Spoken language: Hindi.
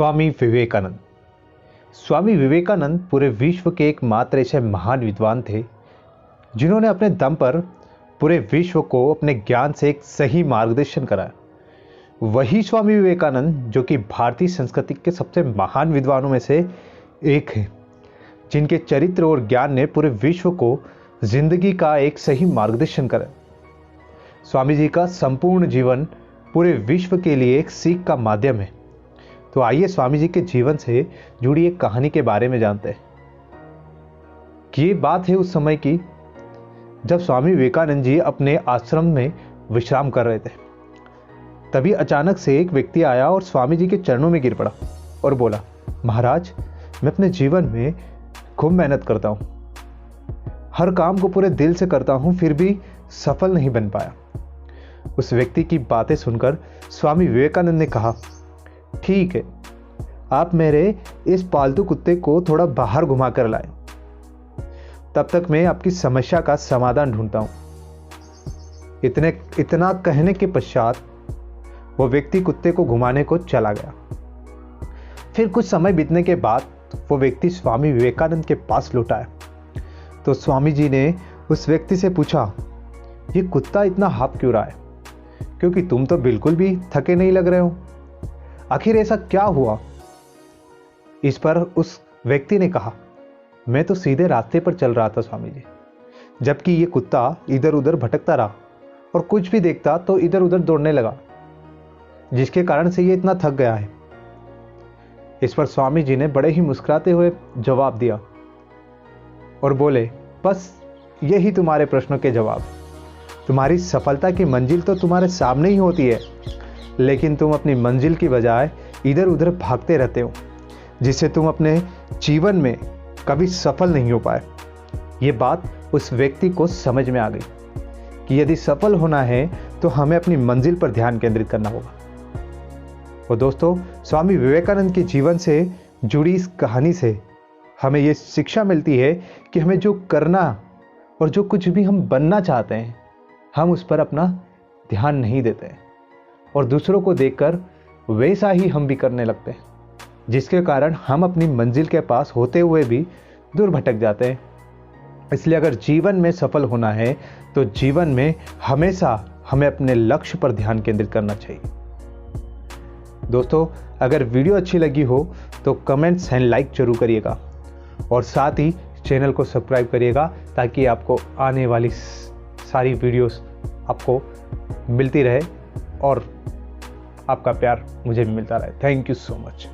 स्वामी विवेकानंद। स्वामी विवेकानंद पूरे विश्व के एकमात्र ऐसे महान विद्वान थे जिन्होंने अपने दम पर पूरे विश्व को अपने ज्ञान से एक सही मार्गदर्शन कराया। वही स्वामी विवेकानंद जो कि भारतीय संस्कृति के सबसे महान विद्वानों में से एक है, जिनके चरित्र और ज्ञान ने पूरे विश्व को जिंदगी का एक सही मार्गदर्शन कराया। स्वामी जी का संपूर्ण जीवन पूरे विश्व के लिए एक सीख का माध्यम है। तो आइए स्वामी जी के जीवन से जुड़ी एक कहानी के बारे में जानते हैं कि ये बात है उस समय की जब स्वामी विवेकानंद जी अपने आश्रम में विश्राम कर रहे थे। तभी अचानक से एक व्यक्ति आया और स्वामी जी के चरणों में गिर पड़ा और बोला, महाराज, मैं अपने जीवन में खूब मेहनत करता हूँ, हर काम को पूरे दिल से करता हूँ, फिर भी सफल नहीं बन पाया। उस व्यक्ति की बातें सुनकर स्वामी विवेकानंद ने कहा, ठीक है, आप मेरे इस पालतू कुत्ते को थोड़ा बाहर घुमा कर लाएं, तब तक मैं आपकी समस्या का समाधान ढूंढता हूं। इतना कहने के पश्चात वो व्यक्ति कुत्ते को घुमाने को चला गया। फिर कुछ समय बीतने के बाद वो व्यक्ति स्वामी विवेकानंद के पास लौट आया। तो स्वामी जी ने उस व्यक्ति से पूछा, ये कुत्ता इतना हाफ क्यों रहा है, क्योंकि तुम तो बिल्कुल भी थके नहीं लग रहे हो, आखिर ऐसा क्या हुआ? इस पर उस व्यक्ति ने कहा, मैं तो सीधे रास्ते पर चल रहा था स्वामी जी, जबकि ये कुत्ता इधर उधर भटकता रहा और कुछ भी देखता तो इधर उधर दौड़ने लगा, जिसके कारण से ये इतना थक गया है। इस पर स्वामी जी ने बड़े ही मुस्कुराते हुए जवाब दिया और बोले, बस यही तुम्हारे प्रश्नों के जवाब। तुम्हारी सफलता की मंजिल तो तुम्हारे सामने ही होती है, लेकिन तुम अपनी मंजिल की बजाय इधर उधर भागते रहते हो, जिससे तुम अपने जीवन में कभी सफल नहीं हो पाए। ये बात उस व्यक्ति को समझ में आ गई कि यदि सफल होना है तो हमें अपनी मंजिल पर ध्यान केंद्रित करना होगा। और दोस्तों, स्वामी विवेकानंद के जीवन से जुड़ी इस कहानी से हमें ये शिक्षा मिलती है कि हमें जो करना और जो कुछ भी हम बनना चाहते हैं, हम उस पर अपना ध्यान नहीं देते हैं और दूसरों को देखकर वैसा ही हम भी करने लगते हैं, जिसके कारण हम अपनी मंजिल के पास होते हुए भी दूर भटक जाते हैं। इसलिए अगर जीवन में सफल होना है तो जीवन में हमेशा हमें अपने लक्ष्य पर ध्यान केंद्रित करना चाहिए। दोस्तों, अगर वीडियो अच्छी लगी हो तो कमेंट्स एंड लाइक जरूर करिएगा और साथ ही चैनल को सब्सक्राइब करिएगा ताकि आपको आने वाली सारी वीडियोस आपको मिलती रहे और आपका प्यार मुझे भी मिलता रहे। Thank you so much.